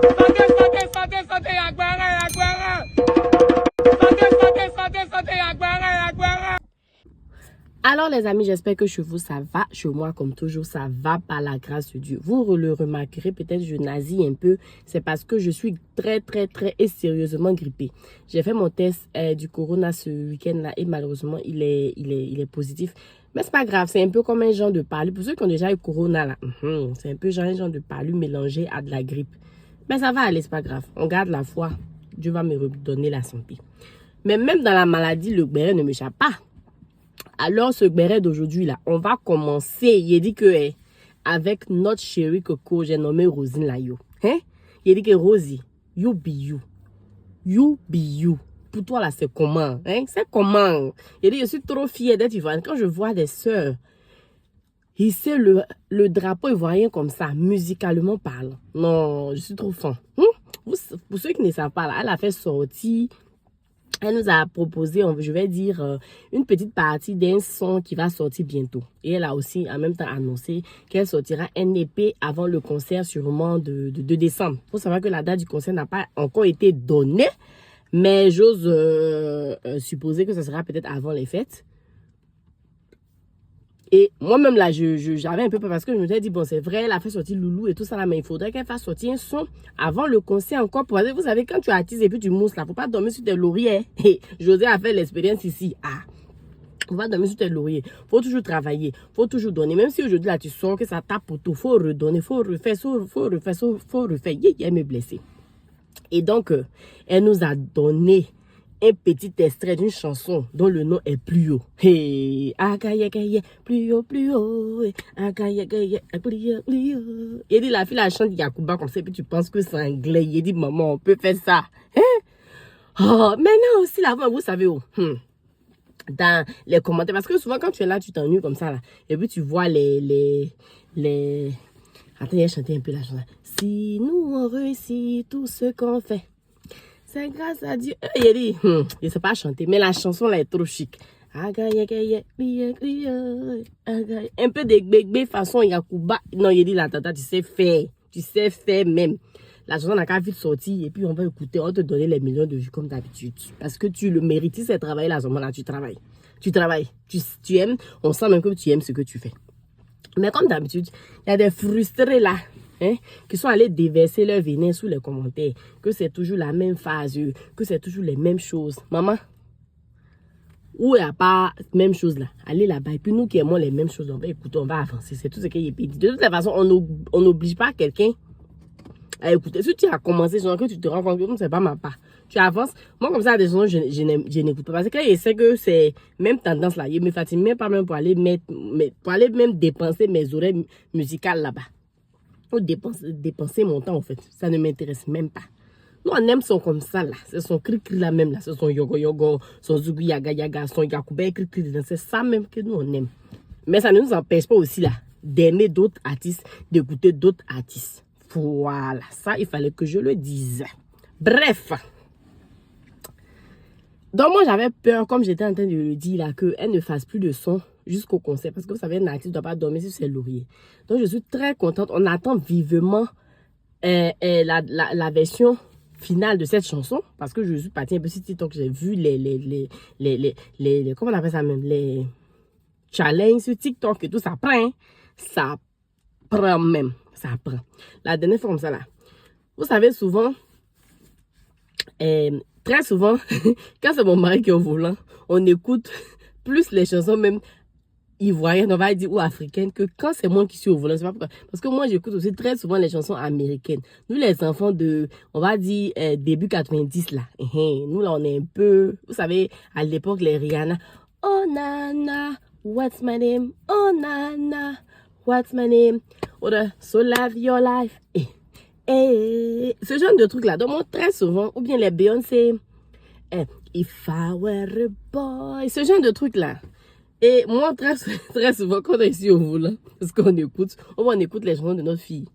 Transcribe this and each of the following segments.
Santé, santé, santé, santé, Agbara, Agbara. Santé, santé, santé, santé, Agbara, Agbara. Alors les amis, j'espère que chez vous ça va, chez moi comme toujours ça va par la grâce de Dieu. Vous le remarquerez, peut-être je nasis un peu, c'est parce que je suis très et sérieusement grippée. J'ai fait mon test du corona ce week-end là et malheureusement il est positif. Mais c'est pas grave, c'est un peu comme un genre de palu. Pour ceux qui ont déjà eu corona là, c'est un peu genre un genre de palu mélangé à de la grippe. Mais ça va aller, c'est pas grave. On garde la foi, Dieu va me redonner la santé. Mais même dans la maladie, le béret ne m'échappe pas. Alors, ce béret d'aujourd'hui, là, on va commencer. Il dit que, avec notre chérie Coco, j'ai nommé Rosine là, yo. Hein? Il dit que Rosie, you be you. You be you. Pour toi, là, c'est comment? Hein? C'est comment? Il dit, je suis trop fière d'être ivoirienne. Quand je vois des sœurs hisser le drapeau ivoirien comme ça, musicalement parlant. Non, je suis trop fan. Pour ceux qui ne savent pas, là, elle a fait sortir. Elle nous a proposé, je vais dire, une petite partie d'un son qui va sortir bientôt. Et elle a aussi en même temps annoncé qu'elle sortira un EP avant le concert sûrement de décembre. Il faut savoir que la date du concert n'a pas encore été donnée, mais j'ose supposer que ce sera peut-être avant les fêtes. Et moi-même là, j'avais un peu peur parce que je me suis dit, bon, c'est vrai, elle a fait sortir Loulou et tout ça là, mais il faudrait qu'elle fasse sortir un son avant le concert encore. Pour vous savez, quand tu artises et puis tu mousses là, faut pas dormir sur tes lauriers. Et José a fait l'expérience ici. Faut pas dormir sur tes lauriers. Faut toujours travailler. Faut toujours donner. Même si aujourd'hui là, tu sors que ça tape pour tout, faut redonner, faut refaire, faut refaire. Elle m'est blessée. Et donc, elle nous a donné un petit extrait d'une chanson dont le nom est Plus haut. Hey, plus haut, plus haut. Plus haut. Il dit, la fille, la chante Yakuba comme ça, et puis tu penses que c'est anglais. Il dit, maman, on peut faire ça. Hein? Oh, maintenant aussi, là, vous savez où? Dans les commentaires, parce que souvent, quand tu es là, tu t'ennuies comme ça, là. Et puis, tu vois les... Attends, il a chanté un peu la chanson. Si nous, on réussit tout ce qu'on fait, c'est grâce à Dieu. Il dit, je ne sais pas chanter, mais la chanson là est trop chic. Un peu de bébé façon Yakuba. Non, il dit, la tata, tu sais faire même. La chanson n'a qu'à vite sortir et puis on va écouter, on va te donner les millions de vues comme d'habitude. Parce que tu le mérites, c'est travailler là, là, tu travailles. Tu aimes, on sent même que tu aimes ce que tu fais. Mais comme d'habitude, il y a des frustrés là. Qui sont allés déverser leur venin sous les commentaires, que c'est toujours la même phase, que c'est toujours les mêmes choses. Maman, où il n'y a pas même chose là, allez là-bas. Et puis nous qui aimons les mêmes choses, on va écouter, on va avancer. C'est tout ce qu'il y a dit. De toute façon, on n'oblige pas quelqu'un à écouter. Si tu as commencé, genre que tu te rends compte que c'est pas ma part, tu avances. Moi, comme ça, des gens, je n'écoute pas. Parce que je sais que c'est même tendance là. Je me fatigue même pas même pour aller pour aller même dépenser mes oreilles musicales là-bas. Faut dépenser mon temps en fait. Ça ne m'intéresse même pas. Nous on aime son comme ça là. C'est son cri-cri là même là. C'est son yogo, son zugu yaga, son yakuba cri-cri. C'est ça même que nous on aime. Mais ça ne nous empêche pas aussi là d'aimer d'autres artistes, d'écouter d'autres artistes. Voilà. Ça, il fallait que je le dise. Bref. Donc moi j'avais peur, comme j'étais en train de le dire là, qu'elle ne fasse plus de son jusqu'au concert. Parce que vous savez, un artiste ne doit pas dormir sur ses lauriers. Donc je suis très contente. On attend vivement la version finale de cette chanson. Parce que je suis partie un peu sur TikTok. J'ai vu les comment on appelle ça même, les challenges sur TikTok et tout. Ça prend. Ça prend même. Ça prend. La dernière fois comme ça là. Vous savez souvent... très souvent, quand c'est mon mari qui est au volant, on écoute plus les chansons même ivoiriennes, on va dire, ou africaines, que quand c'est moi qui suis au volant. C'est pas pourquoi. Parce que moi, j'écoute aussi très souvent les chansons américaines. Nous, les enfants de, on va dire, début 90, là. Nous, là, on est un peu, vous savez, à l'époque, les Rihanna. Oh, nana, what's my name? Oh, nana, what's my name? Or So Live Your Life. Et ce genre de truc là, donc moi très souvent, ou bien les Beyoncé, If I Were a Boy, ce genre de truc là. Et moi très souvent quand on est ici au volant, parce qu'on écoute, on écoute les chansons de notre fille.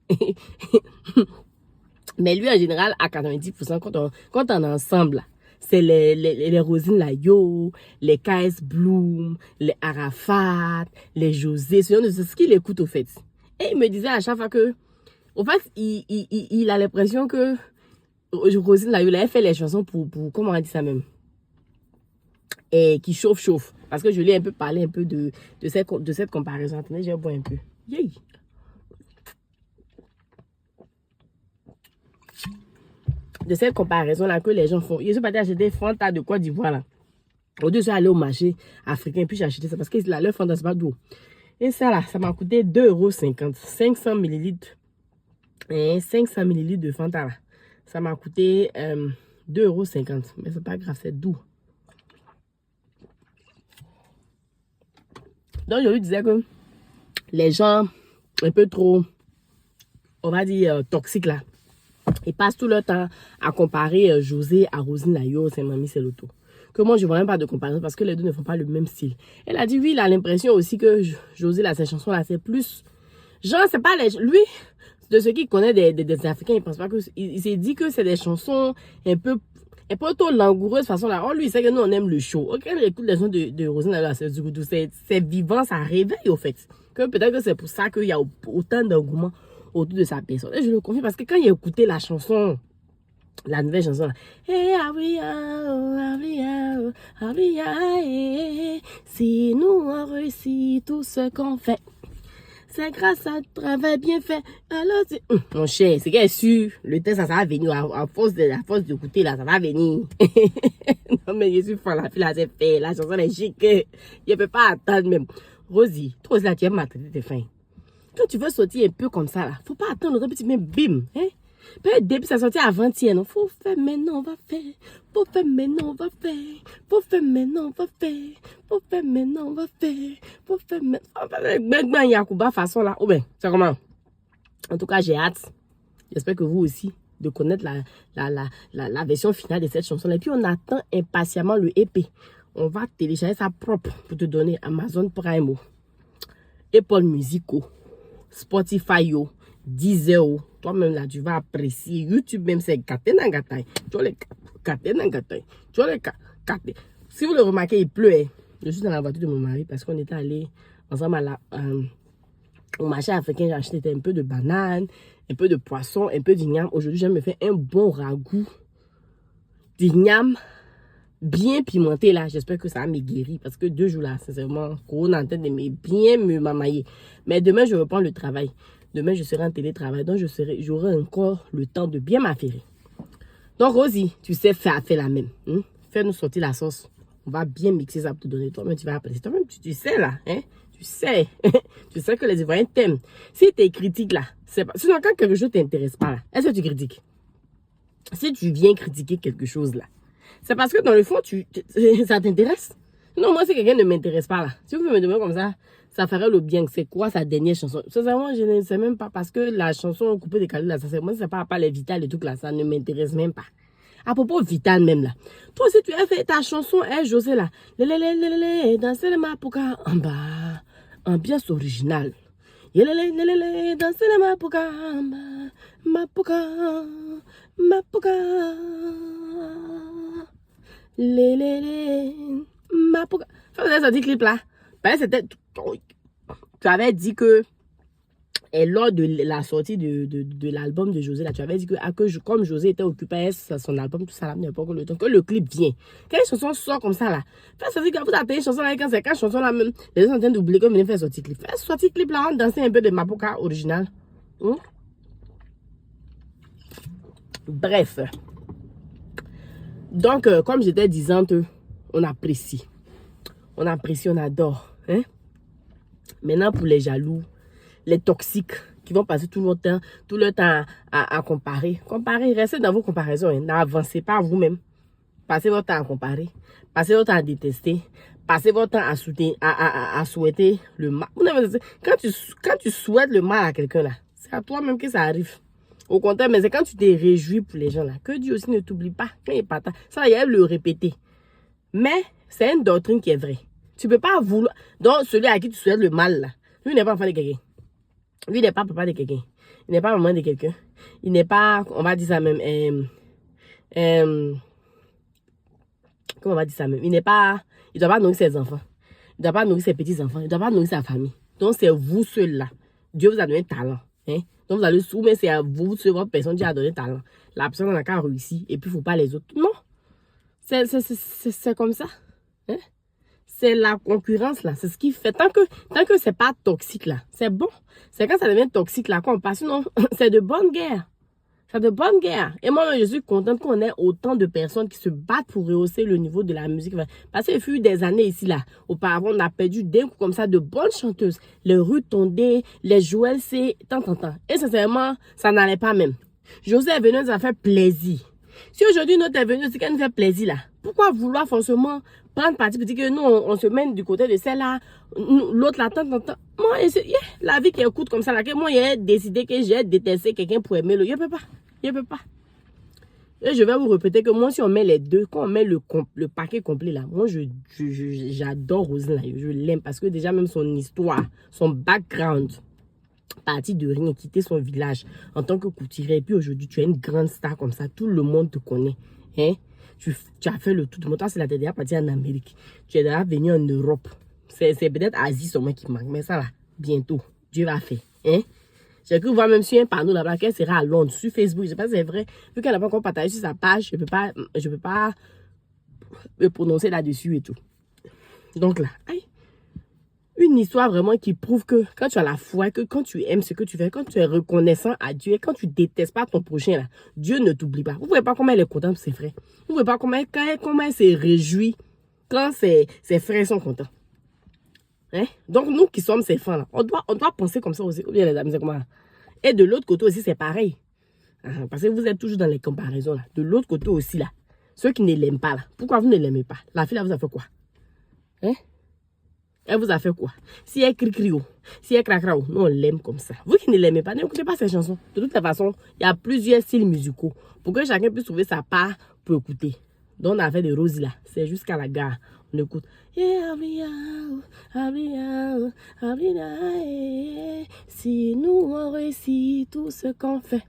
Mais lui en général à 90% quand on est ensemble là, c'est les Rosine là, yo, les KS Bloom, les Arafat, les José, ce genre de ce qu'il écoute au fait. Et il me disait à chaque fois que Au fait, il a l'impression que Rosine là, il avait fait les chansons pour comment on dit ça même? Et qui chauffe. Parce que je lui ai un peu parlé un peu de cette comparaison. Attendez, je vais boire un peu. Yay. De cette comparaison-là que les gens font. Je suis parti acheter Fanta de Côte d'Ivoire là. Au lieu de aller au marché africain, puis j'ai acheté ça parce que là, leur Fanta, c'est pas d'eau. Et ça là, ça m'a coûté 2,50 €. 500 millilitres. Et 500 millilitres de Fanta là. Ça m'a coûté 2,50 €. Mais c'est pas grave, c'est doux. Donc, je lui disais que les gens un peu trop, on va dire, toxiques là, ils passent tout leur temps à comparer José à Rosine Layo, c'est Mamie, c'est l'auto. Que moi, je ne vois même pas de comparaison parce que les deux ne font pas le même style. Elle a dit, oui, il a l'impression aussi que José, là, ces chansons-là, c'est plus... Genre, c'est pas les... Lui, de ceux qui connaissent des Africains, il pense pas que... Il s'est dit que c'est des chansons un peu trop langoureuses façon là. Oh, lui, il sait que nous, on aime le show. Ok, on écoute les chansons de Rosine Layo, c'est vivant, ça réveille, au fait. Que peut-être que c'est pour ça qu'il y a autant d'engouement autour de sa personne. Et je le confie parce que quand il a écouté la chanson, la nouvelle chanson là, hey, si nous on réussit tout ce qu'on fait, c'est grâce à un travail bien fait. Alors, mon cher, c'est qu'elle est sûr, le test, ça va venir. À force d'écouter, là, ça va venir. Non, mais je suis fan, la fille, là, c'est fait. La chanson est chic. Je ne peux pas attendre même. Rosie, toi aussi, là, tu aimes m'attendre tes fins. Quand tu veux sortir un peu comme ça, là, faut pas attendre le petit même bim. Hein? Depuis ça sortit avant-hier, non? Faut faire maintenant, on va faire. Faut faire maintenant, on va faire. Faut faire maintenant, on va faire. Faut faire maintenant, on va faire. Faut faire maintenant. Yacouba façon là. Oh ben, c'est comment? En tout cas, j'ai hâte. J'espère que vous aussi, de connaître la version finale de cette chanson. Et puis, on attend impatiemment le EP. On va télécharger ça propre pour te donner Amazon Prime, Apple Music, Spotify, Deezer. Toi-même là, tu vas apprécier. YouTube même, c'est gâté dans gâté. Tu les gâté dans gâté. Tu les gâté. Si vous le remarquez, il pleut. Je suis dans la voiture de mon mari parce qu'on était allé ensemble au marché africain. J'ai acheté un peu de bananes, un peu de poisson, un peu d'igname. Aujourd'hui, je me fais un bon ragoût d'igname bien pimenté là. J'espère que ça va me guérir parce que 2 jours là, sincèrement, corona en tête de bien me mamailler. Mais demain, je reprends le travail. Demain, je serai en télétravail, donc j'aurai encore le temps de bien m'affairer. Donc, Rosie, tu sais faire la même. Fais-nous sortir la sauce. On va bien mixer ça pour te donner. Toi-même, tu vas apprécier. Toi-même, tu sais là. Hein? Tu sais. Tu sais que les Ivoiriens t'aiment. Si tu critiques là, c'est pas... Sinon, quand quelque chose ne t'intéresse pas là, est-ce que tu critiques? Si tu viens critiquer quelque chose là, c'est parce que dans le fond, ça t'intéresse. Non, moi, si quelqu'un ne m'intéresse pas là, si vous me demandez comme ça ferait le bien. C'est quoi sa dernière chanson? Sincèrement, je ne sais même pas parce que la chanson coupée décalée là, moi, c'est pas les Vital et tout là, ça ne m'intéresse même pas. À propos Vital même là. Toi aussi, tu as fait ta chanson, hein, José là. Danser le mapuka en bas. Ambiance originale. Danser le mapuka en bas. Mapuka. Mapuka. Fais sorti clip là. Ben, c'était... Tu avais dit que... Et lors de la sortie de l'album de José, là, tu avais dit que, comme José était occupé à son album, tout ça, là, n'est pas le temps que le clip vient. Quand une chanson sort comme ça, là, fais sortir quand vous avez une chanson là, quand c'est 4 chansons là même, les gens sont en train d'oublier que vous venez faire sortir clip. Fais sortir clip là, on danser un peu de Mapuka original. Bref. Donc, comme j'étais disante, on apprécie. On apprécie, on adore. Hein? Maintenant, pour les jaloux, les toxiques qui vont passer tout le temps à comparer. Comparez, restez dans vos comparaisons. Hein. N'avancez pas vous-même. Passez votre temps à comparer. Passez votre temps à détester. Passez votre temps à souhaiter le mal. Quand tu souhaites le mal à quelqu'un là, c'est à toi-même que ça arrive. Au contraire, mais c'est quand tu te réjouis pour les gens là, que Dieu aussi ne t'oublie pas. Quand il est pas ça, il aime le répéter. Mais c'est une doctrine qui est vraie. Tu ne peux pas vouloir... Donc, celui à qui tu souhaites le mal là, lui n'est pas enfant de quelqu'un. Lui n'est pas papa de quelqu'un. Il n'est pas maman de quelqu'un. Il n'est pas, on va dire ça même, comment on va dire ça même? Il ne doit pas nourrir ses enfants. Il ne doit pas nourrir ses petits-enfants. Il ne doit pas nourrir sa famille. Donc, c'est vous seul là. Dieu vous a donné un talent. Hein? Donc, vous allez soumettre, c'est à vous, c'est votre personne qui a donné talent. La personne n'a qu'à réussir et puis il ne faut pas les autres. Non. C'est comme ça. Hein? C'est la concurrence, là. C'est ce qui fait. Tant que c'est pas toxique, là, c'est bon. C'est quand ça devient toxique, là, qu'on passe. Sinon, c'est de bonne guerre. C'est de bonne guerre. Et moi, je suis contente qu'on ait autant de personnes qui se battent pour rehausser le niveau de la musique. Parce qu'il fut des années ici, là. Auparavant, on a perdu d'un coup comme ça de bonnes chanteuses. Les Ruth Tondé, les Joël C. Tant. Et sincèrement, ça n'allait pas même. José est venu nous a fait plaisir. Si aujourd'hui, notre est venu, c'est qu'elle nous fait plaisir, là. Pourquoi vouloir forcément prendre parti pour dire que nous, on se mène du côté de celle-là, l'autre, là, tant. Moi, la vie qui écoute comme ça, là, que moi, j'ai décidé que j'ai détesté quelqu'un pour aimer le. Je peux pas. Et je vais vous répéter que moi, si on met les deux, quand on met le paquet complet, là, moi, j'adore Roselyne, là. Je l'aime parce que déjà, même son histoire, son background, parti de rien, quitter son village en tant que couturière. Et puis aujourd'hui, tu es une grande star comme ça. Tout le monde te connaît. Hein? Tu as fait le tout. Mon temps, c'est la dernière partie en Amérique. Tu es déjà venu en Europe. C'est peut-être Asie seulement qui manque. Mais ça, là, bientôt, Dieu va faire. Hein? J'ai cru voir même sur un panneau là-bas qu'elle sera à Londres, sur Facebook. Je sais pas si c'est vrai. Vu qu'elle n'a pas encore partagé sur sa page, je peux pas me prononcer là-dessus et tout. Donc là, aïe. Une histoire vraiment qui prouve que quand tu as la foi, que quand tu aimes ce que tu fais, quand tu es reconnaissant à Dieu et quand tu détestes pas ton prochain, là, Dieu ne t'oublie pas. Vous ne voyez pas comment elle est contente pour ses frères. Vous ne voyez pas comment elle se réjouit quand ses frères sont contents. Hein? Donc nous qui sommes ses fans, là, on doit penser comme ça aussi. Ou bien les amis, c'est comment? Et de l'autre côté aussi, c'est pareil. Parce que vous êtes toujours dans les comparaisons. Là. De l'autre côté aussi, là, ceux qui ne l'aiment pas, là, pourquoi vous ne l'aimez pas? La fille, là, vous a fait quoi? Hein? Elle vous a fait quoi? Si elle crie, si elle cracra, nous on l'aime comme ça. Vous qui ne l'aimez pas, n'écoutez pas ces chansons. De toute façon, il y a plusieurs styles musicaux pour que chacun puisse trouver sa part pour écouter. Donc on a fait des roses là, c'est jusqu'à la gare. On écoute. Si nous on réussit tout ce qu'on fait,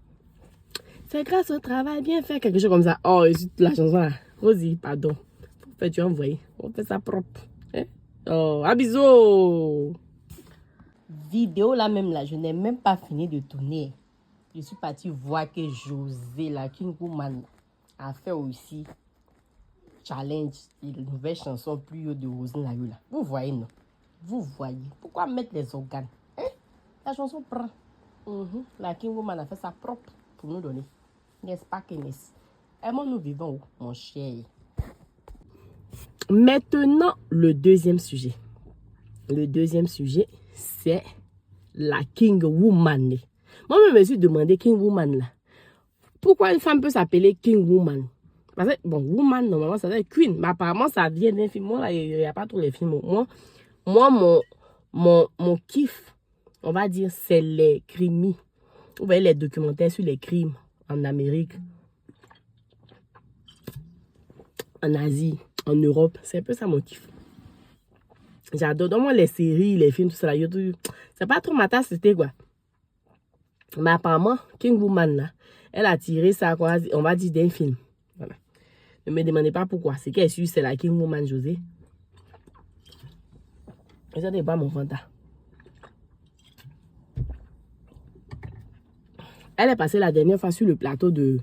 c'est grâce au travail bien fait. Quelque chose comme ça. Oh, et la chanson là. Rosie, pardon. Tu envoyer. On fait ça propre. Hein? Oh, à bisous. Vidéo là même là, je n'ai même pas fini de tourner. Je suis partie voir que José, la King Woman, a fait aussi challenge, une nouvelle chanson plus haut de Roselyne Layo là. Vous voyez non? Vous voyez. Pourquoi mettre les organes? Hein? La chanson prend. La King Woman a fait ça propre pour nous donner. N'est-ce pas que n'est-ce? Et moi nous vivons où, mon cher? Maintenant, le deuxième sujet. Le deuxième sujet, c'est la King Woman. Moi, je me suis demandé, King Woman, là, pourquoi une femme peut s'appeler King Woman? Parce que, bon, Woman, normalement, ça veut dire Queen. Mais apparemment, ça vient d'un film. Moi, là, il n'y a pas tous les films. Moi, mon kiff, on va dire, c'est les crimes. Vous voyez les documentaires sur les crimes en Amérique, en Asie, en Europe. C'est un peu ça mon kiff. J'adore. Donc moi, les séries, les films, tout ça, c'est pas trop ma tasse, c'était quoi. Mais apparemment, King Woman, là, elle a tiré ça, quoi, on va dire, d'un film. Voilà. Ne me demandez pas pourquoi. C'est qu'elle suit, c'est la King Woman José. Et ça n'est pas mon fanta. Elle est passée la dernière fois sur le plateau de...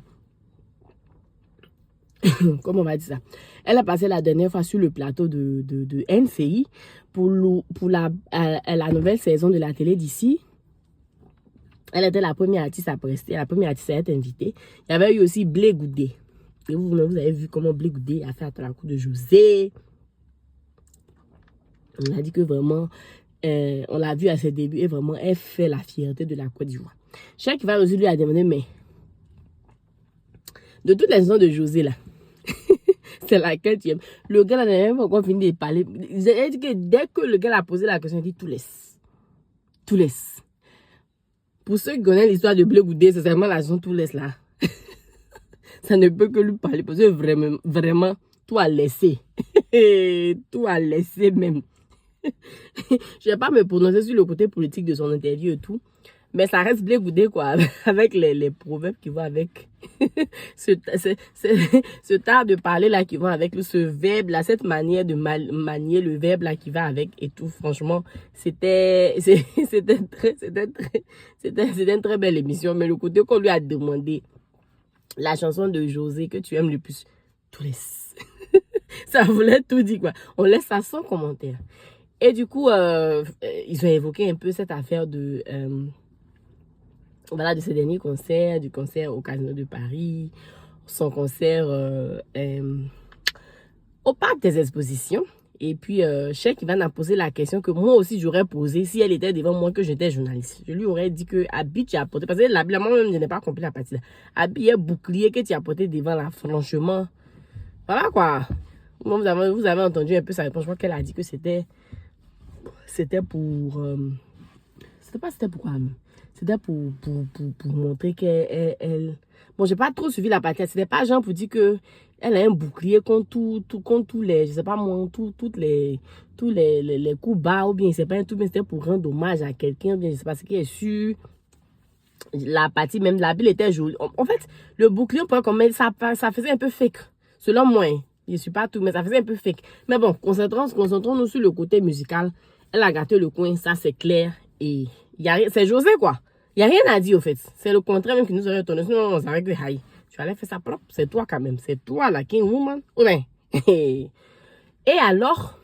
Comment on va dire ça? Elle est passée la dernière fois sur le plateau de NCI pour la nouvelle saison de la télé d'ici. Elle était la première artiste à prester, la première artiste à être invitée. Il y avait eu aussi Blé Goudé. Et vous avez vu comment Blé Goudé a fait à la cour de José. On a dit que vraiment, on l'a vu à ses débuts et vraiment, elle fait la fierté de la Côte d'Ivoire. Chaque va aussi lui a demandé, mais de toutes les chansons de José là, c'est laquelle tu aimes? Le gars n'a même pas encore fini de parler. Il a dit que dès que le gars a posé la question, il dit tout laisse. Tout laisse. Pour ceux qui connaissent l'histoire de Blé Goudé, c'est vraiment la chanson tout laisse là. Ça ne peut que lui parler parce que vraiment, tout a laissé. Tout a laissé même. Je ne vais pas me prononcer sur le côté politique de son interview et tout. Mais ça reste blé goudé, quoi, avec les proverbes qui vont avec. ce tard de parler là qui va avec ce verbe là, cette manière de manier le verbe là qui va avec et tout. Franchement, c'était une très belle émission. Mais le côté qu'on lui a demandé, la chanson de José que tu aimes le plus, tout laisse. Ça voulait tout dire, quoi. On laisse ça sans commentaire. Et du coup, ils ont évoqué un peu cette affaire de... voilà, de ce dernier concert, du concert au Casino de Paris, son concert au Parc des Expositions. Et puis, Cheikh Ivan a posé la question que moi aussi j'aurais posée si elle était devant moi, que j'étais journaliste. Je lui aurais dit que Abi, tu as apporté, parce que l'habillement même, je n'ai pas compris la partie là. Abi, un bouclier que tu as apporté devant là, franchement. Voilà quoi. Moi, vous avez entendu un peu sa réponse. Je crois qu'elle a dit que c'était pour... c'était pourquoi même. C'était pour montrer qu'elle... Bon, j'ai pas trop suivi la partie. C'était pas genre pour dire que elle a un bouclier contre tous les... Je sais pas moi, tous les coups bas. Ou bien, c'est pas un tout, mais c'était pour rendre hommage à quelqu'un. Ou bien, je sais pas ce qui est sûr. La partie, même la ville était jolie. En fait, le bouclier, ça faisait un peu fake. Selon moi, je suis pas tout, mais ça faisait un peu fake. Mais bon, concentrons-nous sur le côté musical. Elle a gâté le coin, ça c'est clair. Et c'est José, quoi. Il n'y a rien à dire, au fait. C'est le contraire même qui nous aurait étonné. Sinon, on savait que, aïe, tu allais faire ça propre. C'est toi, quand même. C'est toi, la King Woman. Ouais. Et alors,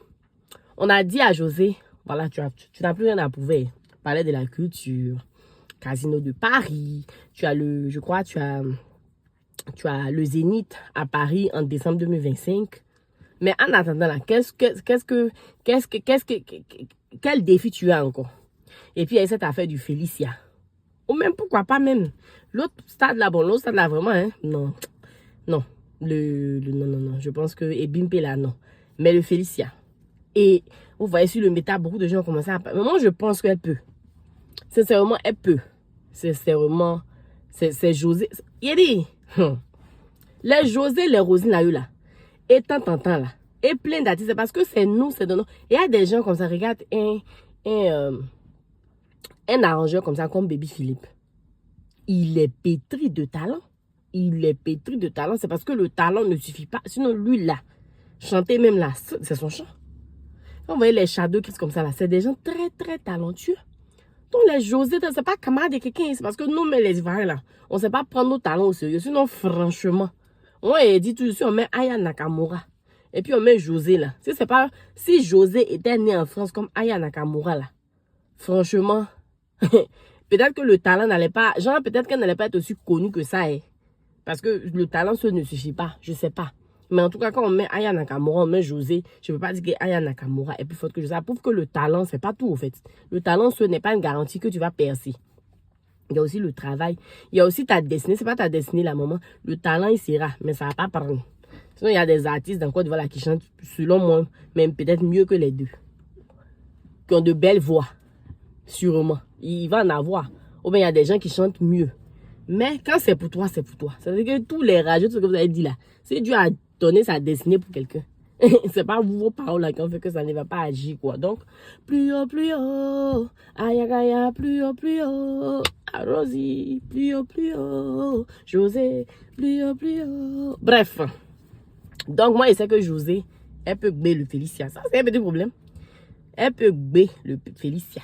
on a dit à José, voilà, tu n'as plus rien à prouver. Parler de la culture, Casino de Paris. Je crois, tu as le Zénith à Paris en décembre 2025. Mais en attendant là, quel défi tu as encore? Et puis il y a cette affaire du Félicia. Ou même pourquoi pas même l'autre stade là, bon, l'autre stade là vraiment, hein? Non. Non. Non. Je pense que Ebimpe là, non. Mais le Félicia. Et vous voyez sur le méta, beaucoup de gens ont commencé à parler. Mais moi je pense qu'elle peut. Sincèrement, elle peut. Sincèrement, c'est José. Il a dit. Les José, les Rosine là, et tant là, et plein d'artistes, c'est parce que c'est nous, c'est de nous. Il y a des gens comme ça, regarde un arrangeur comme ça, comme Baby Philippe. Il est pétri de talent. Il est pétri de talent, c'est parce que le talent ne suffit pas. Sinon, lui là, chanter même là, c'est son chant. Quand vous voyez les Shadow Kids comme ça là, c'est des gens très très talentueux. Donc les José, c'est pas camarade de quelqu'un, c'est parce que nous, mais les Ivoiriens là, on ne sait pas prendre nos talents au sérieux. Sinon, franchement, on dit tout de suite, on met Aya Nakamura. Et puis on met José là. Si José était né en France comme Aya Nakamura là, franchement, peut-être que le talent n'allait pas, genre peut-être qu'elle n'allait pas être aussi connue que ça. Parce que le talent seul ne suffit pas, je sais pas. Mais en tout cas, quand on met Aya Nakamura, on met José, je ne peux pas dire que Aya Nakamura est plus forte que José. Ça prouve que le talent, c'est pas tout au fait. Le talent, ce n'est pas une garantie que tu vas percer. Il y a aussi le travail. Il y a aussi ta destinée. C'est pas ta destinée, la maman. Le talent, il sera, mais ça va pas prendre. Sinon, il y a des artistes dans Côte d'Ivoire qui chantent, selon moi, même peut-être mieux que les deux. Qui ont de belles voix. Sûrement. Il va en avoir. Ou bien, il y a des gens qui chantent mieux. Mais quand c'est pour toi, c'est pour toi. C'est-à-dire que tous les rageux, tout ce que vous avez dit là, c'est Dieu a donné sa destinée pour quelqu'un. C'est pas vos paroles là qui ont fait que ça ne va pas agir, quoi. Donc, plus haut, aïe, plus haut, Rosie, plus haut, José, plus haut. Bref. Donc, moi, je sais que José, elle peut gber le Félicia. Ça, c'est un petit problème. Elle peut gber le Félicia.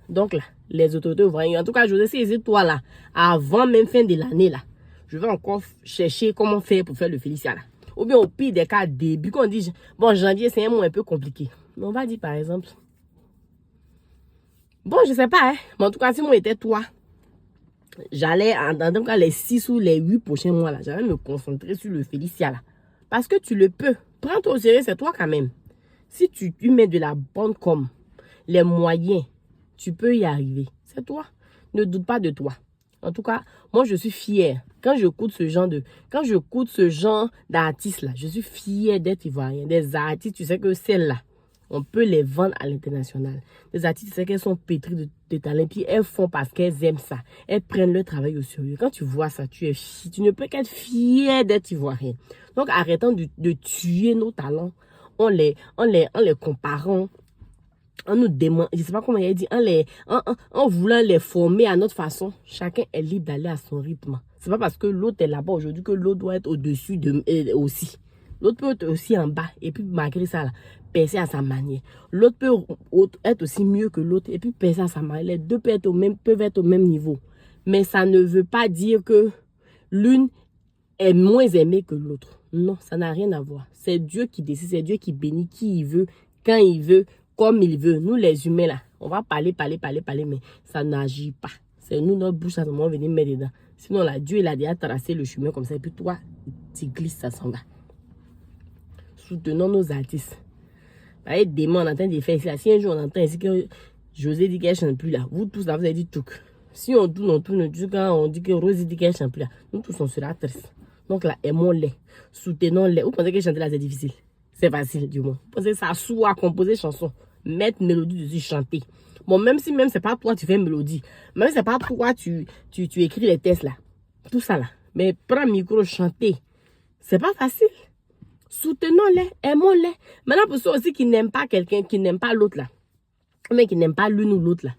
Donc, là, les autorités voient. En tout cas, José, c'est toi là, avant même fin de l'année là, je vais encore chercher comment faire pour faire le Félicia là. Ou bien au pire des cas, début, qu'on dit, bon, janvier, c'est un mois un peu compliqué. Mais on va dire par exemple, bon, je sais pas, hein, mais en tout cas, si moi était toi, j'allais, en tout cas, les 6 ou les 8 prochains mois là, j'allais me concentrer sur le Félicia là. Parce que tu le peux. Prends-toi au sérieux, c'est toi quand même. Si tu mets de la bonne com, les moyens, tu peux y arriver. C'est toi. Ne doute pas de toi. En tout cas, moi, je suis fière. Quand j'écoute ce genre d'artistes là, je suis fière d'être ivoirien. Des artistes, tu sais que celles-là, on peut les vendre à l'international. Des artistes, tu sais qu'elles sont pétries de talent. Puis elles font parce qu'elles aiment ça. Elles prennent leur travail au sérieux. Quand tu vois ça, tu ne peux qu'être fière d'être ivoirien. Donc, arrêtons de tuer nos talents en les comparant on nous demande, je sais pas comment il a dit, en voulant les former à notre façon, chacun est libre d'aller à son rythme. C'est pas parce que l'autre est là-bas aujourd'hui que l'autre doit être au-dessus aussi. L'autre peut être aussi en bas et puis malgré ça, là, percer à sa manière. L'autre peut être aussi mieux que l'autre et puis percer à sa manière. Les deux peuvent être au même niveau. Mais ça ne veut pas dire que l'une est moins aimée que l'autre. Non, ça n'a rien à voir. C'est Dieu qui décide, c'est Dieu qui bénit qui il veut, quand il veut, comme il veut. Nous les humains là, on va parler, mais ça n'agit pas. C'est nous, notre bouche, à ce moment, venir mettre dedans. Sinon là, Dieu il a déjà tracé le chemin comme ça et puis toi, tu glisses, ça s'en va. Soutenons nos artistes. Voyez, demain, on entend des faits ici. Si un jour on entend ici que José dit qu'elle ne chante plus là, vous tous là, vous avez dit tout. Si on tourne, quand on dit que Rosie dit qu'elle ne chante plus là, nous tous on sera tristes. Donc là, aimons-les, soutenons-les. Vous pensez que chanter là c'est difficile? C'est facile du moins. Vous pensez que ça soit composer chanson, mettre mélodie dessus, chanter. Bon, même si c'est pas toi tu fais mélodie, même si c'est pas toi tu écris les textes là, tout ça là. Mais prends le micro, chanter, c'est pas facile. Soutenons-les, aimons-les. Maintenant, pour ceux aussi qui n'aiment pas quelqu'un, qui n'aiment pas l'autre là, mais qui n'aiment pas l'une ou l'autre là,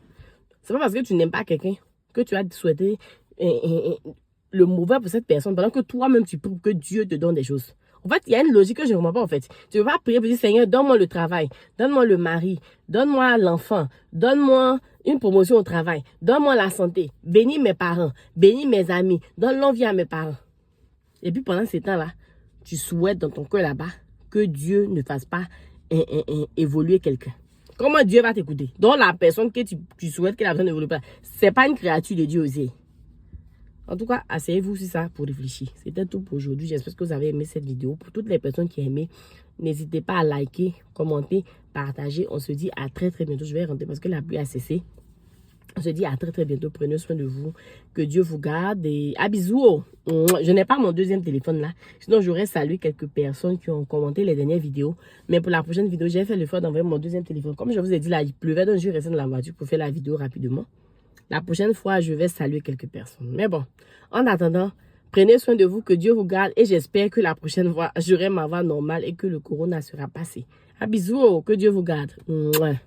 c'est pas parce que tu n'aimes pas quelqu'un que tu as souhaité le mauvais pour cette personne, pendant que toi-même tu pries que Dieu te donne des choses. En fait, il y a une logique que je ne comprends pas en fait. Tu ne vas pas prier pour dire Seigneur, donne-moi le travail, donne-moi le mari, donne-moi l'enfant, donne-moi une promotion au travail, donne-moi la santé, bénis mes parents, bénis mes amis, donne l'envie à mes parents. Et puis pendant ces temps-là, tu souhaites dans ton cœur là-bas que Dieu ne fasse pas évoluer quelqu'un. Comment Dieu va t'écouter? Donc la personne que tu souhaites que la personne n'évolue pas, c'est pas une créature de Dieu aussi. En tout cas, asseyez-vous sur ça pour réfléchir. C'était tout pour aujourd'hui. J'espère que vous avez aimé cette vidéo. Pour toutes les personnes qui ont aimé, n'hésitez pas à liker, commenter, partager. On se dit à très très bientôt. Je vais rentrer parce que la pluie a cessé. On se dit à très très bientôt. Prenez soin de vous. Que Dieu vous garde. Et à bisous. Je n'ai pas mon deuxième téléphone là. Sinon, j'aurais salué quelques personnes qui ont commenté les dernières vidéos. Mais pour la prochaine vidéo, j'ai fait l'effort d'envoyer mon deuxième téléphone. Comme je vous ai dit là, il pleuvait. Donc, je suis resté dans la voiture pour faire la vidéo rapidement. La prochaine fois, je vais saluer quelques personnes. Mais bon, en attendant, prenez soin de vous. Que Dieu vous garde. Et j'espère que la prochaine fois, j'aurai ma voix normale et que le corona sera passé. À bisous. Que Dieu vous garde. Mouah.